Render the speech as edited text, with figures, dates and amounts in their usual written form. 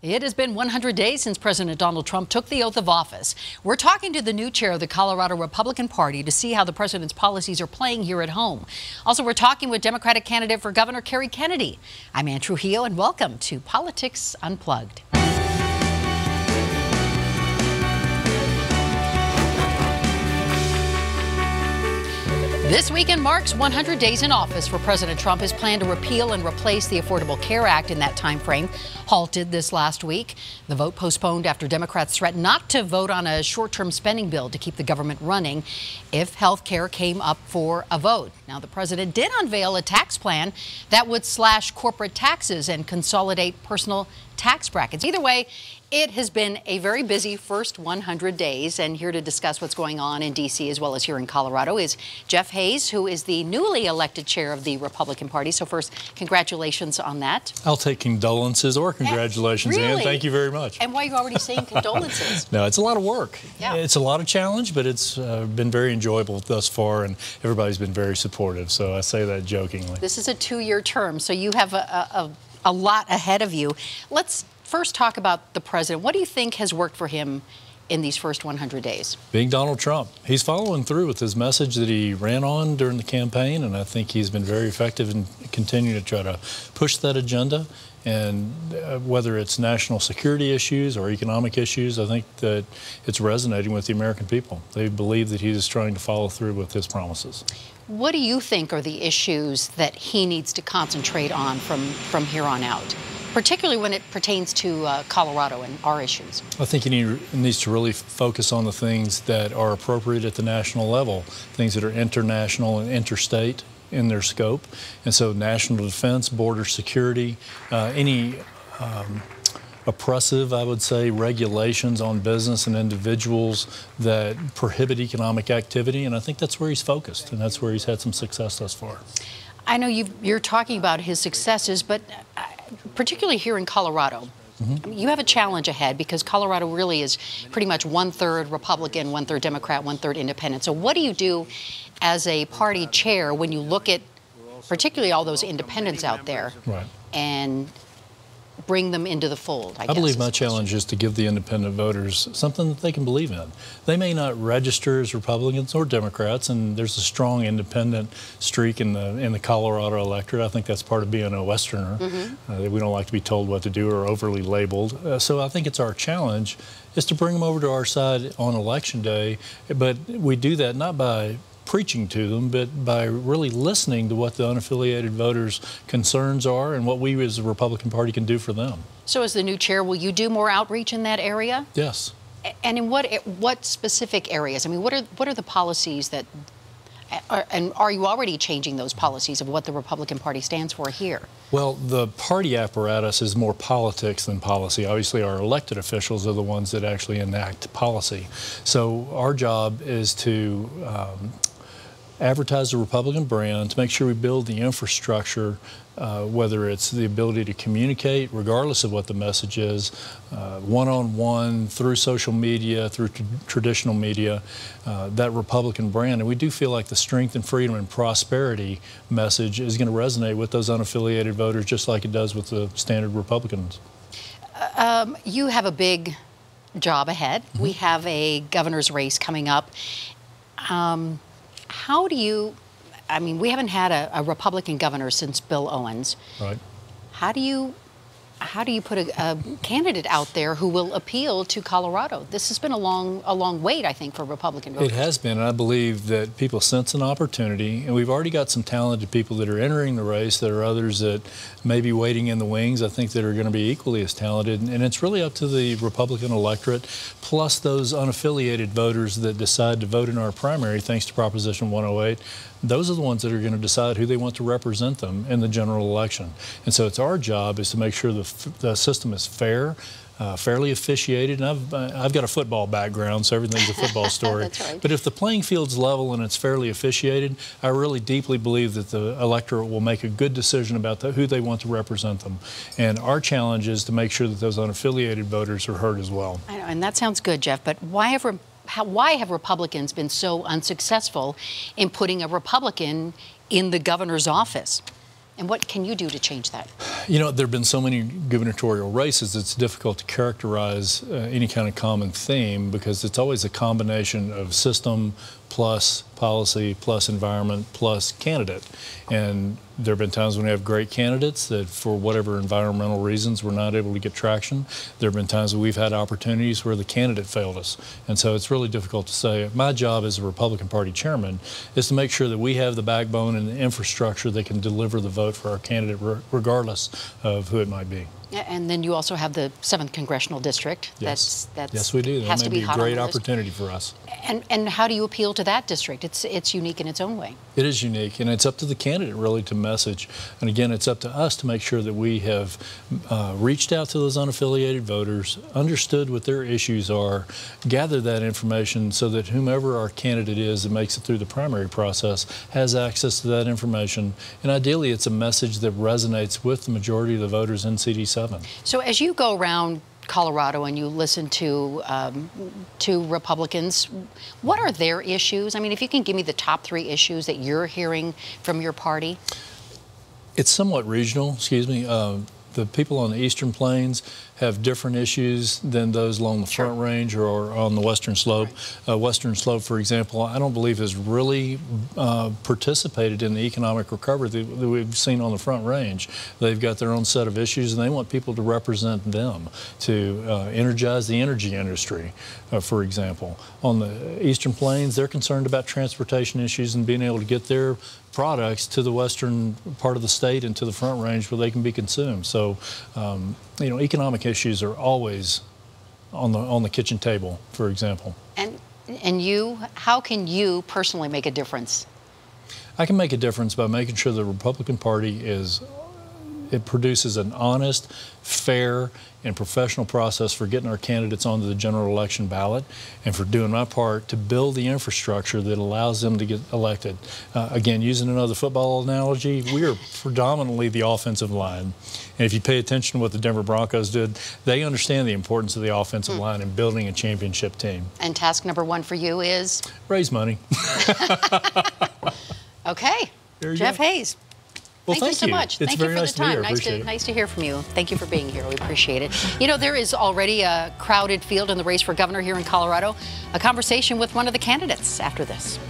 It has been 100 days since President Donald Trump took the oath of office. We're talking to the new chair of the Colorado Republican Party to see how the president's policies are playing here at home. Also, we're talking with Democratic candidate for Governor Kerry Kennedy. I'm Ann Trujillo, and welcome to Politics Unplugged. This weekend marks 100 days in office for President Trump. His plan to repeal and replace the Affordable Care Act in that time frame halted this last week. The vote postponed after Democrats threatened not to vote on a short-term spending bill to keep the government running if health care came up for a vote. Now, the president did unveil a tax plan that would slash corporate taxes and consolidate personal tax brackets. Either way, it has been a very busy first 100 days, and here to discuss what's going on in D.C. as well as here in Colorado is Jeff Hayes, who is the newly elected chair of the Republican Party. So first, congratulations on that. I'll take condolences or congratulations, really? Ann. Thank you very much. And why are you already saying condolences? No, it's a lot of work. Yeah. It's a lot of challenge, but it's been very enjoyable thus far, and everybody's been very supportive, so I say that jokingly. This is a 2-year term, so you have a lot ahead of you. Let's first talk about the president. What do you think has worked for him in these first 100 days? Being Donald Trump. He's following through with his message that he ran on during the campaign, and I think he's been very effective in continuing to try to push that agenda. And whether it's national security issues or economic issues, I think that it's resonating with the American people. They believe that he is trying to follow through with his promises. What do you think are the issues that he needs to concentrate on from here on out, particularly when it pertains to Colorado and our issues? I think he needs to really focus on the things that are appropriate at the national level, things that are international and interstate in their scope. And so national defense, border security, any oppressive, I would say, regulations on business and individuals that prohibit economic activity. And I think that's where he's focused, and that's where he's had some success thus far. I know you're talking about his successes, but particularly here in Colorado, you have a challenge ahead because Colorado really is pretty much 1/3 Republican, 1/3 Democrat, 1/3 independent. So what do you do as a party chair when you look at particularly all those independents out there and bring them into the fold? I believe my challenge is to give the independent voters something that they can believe in. They may not register as Republicans or Democrats, and there's a strong independent streak in the Colorado electorate. I think that's part of being a Westerner, that we don't like to be told what to do or overly labeled. So I think it's our challenge is to bring them over to our side on Election Day, but we do that not by preaching to them, but by really listening to what the unaffiliated voters' concerns are and what we as the Republican Party can do for them. So as the new chair, will you do more outreach in that area? Yes. And in what specific areas? I mean, what are the policies that, and are you already changing those policies of what the Republican Party stands for here? Well, the party apparatus is more politics than policy. Obviously, our elected officials are the ones that actually enact policy. So our job is to advertise the Republican brand, to make sure we build the infrastructure, whether it's the ability to communicate, regardless of what the message is, one-on-one, through social media, through traditional media, that Republican brand. And we do feel like the strength and freedom and prosperity message is going to resonate with those unaffiliated voters just like it does with the standard Republicans. You have a big job ahead. We have a governor's race coming up. How do you, I mean, we haven't had a Republican governor since Bill Owens. Right. How do you put a candidate out there who will appeal to Colorado? This has been a long wait, I think, for Republican voters. It has been, and I believe that people sense an opportunity, and we've already got some talented people that are entering the race. There are others that may be waiting in the wings, I think, that are going to be equally as talented, and it's really up to the Republican electorate, plus those unaffiliated voters that decide to vote in our primary, thanks to Proposition 108. Those are the ones that are going to decide who they want to represent them in the general election. And so it's our job is to make sure the system is fair, fairly officiated. And I've got a football background, so everything's a football story. That's right. But if the playing field's level and it's fairly officiated, I really deeply believe that the electorate will make a good decision about who they want to represent them. And our challenge is to make sure that those unaffiliated voters are heard as well. I know, and that sounds good, Jeff, but why have Republicans been so unsuccessful in putting a Republican in the governor's office? And what can you do to change that? You know, there have been so many gubernatorial races, it's difficult to characterize any kind of common theme because it's always a combination of system plus policy plus environment plus candidate. And there have been times when we have great candidates that for whatever environmental reasons we're not able to get traction. There have been times when we've had opportunities where the candidate failed us. And so it's really difficult to say. My job as a Republican Party chairman is to make sure that we have the backbone and the infrastructure that can deliver the vote for our candidate regardless of who it might be. Yeah, and then you also have the 7th Congressional District. Yes, yes, we do. Has that to may be be a great opportunity for us. And how do you appeal to that district? It's unique in its own way. It is unique, and it's up to the candidate really to message. And again, it's up to us to make sure that we have reached out to those unaffiliated voters, understood what their issues are, gather that information so that whomever our candidate is that makes it through the primary process has access to that information. And ideally, it's a message that resonates with the majority of the voters in CD7. So as you go around Colorado and you listen to Republicans, what are their issues? I mean, if you can give me the top 3 issues that you're hearing from your party. It's somewhat regional, excuse me. The people on the Eastern Plains have different issues than those along the Front Range or on the Western Slope. Right. Western Slope, for example, I don't believe has really participated in the economic recovery that we've seen on the Front Range. They've got their own set of issues, and they want people to represent them, to energize the energy industry, for example. On the Eastern Plains, they're concerned about transportation issues and being able to get their products to the western part of the state and to the Front Range where they can be consumed. So, you know, economic issues are always on the kitchen table, for example. And you, how can you personally make a difference? I can make a difference by making sure the Republican Party it produces an honest, fair, and professional process for getting our candidates onto the general election ballot, and for doing my part to build the infrastructure that allows them to get elected. Again, using another football analogy, we are predominantly the offensive line. And if you pay attention to what the Denver Broncos did, they understand the importance of the offensive line in building a championship team. And task number 1 for you is? Raise money. Okay. Jeff Hayes. Well, thank you so much. It's thank very you for nice the time. To be here. Nice to hear from you. Thank you for being here. We appreciate it. You know, there is already a crowded field in the race for governor here in Colorado. A conversation with one of the candidates after this.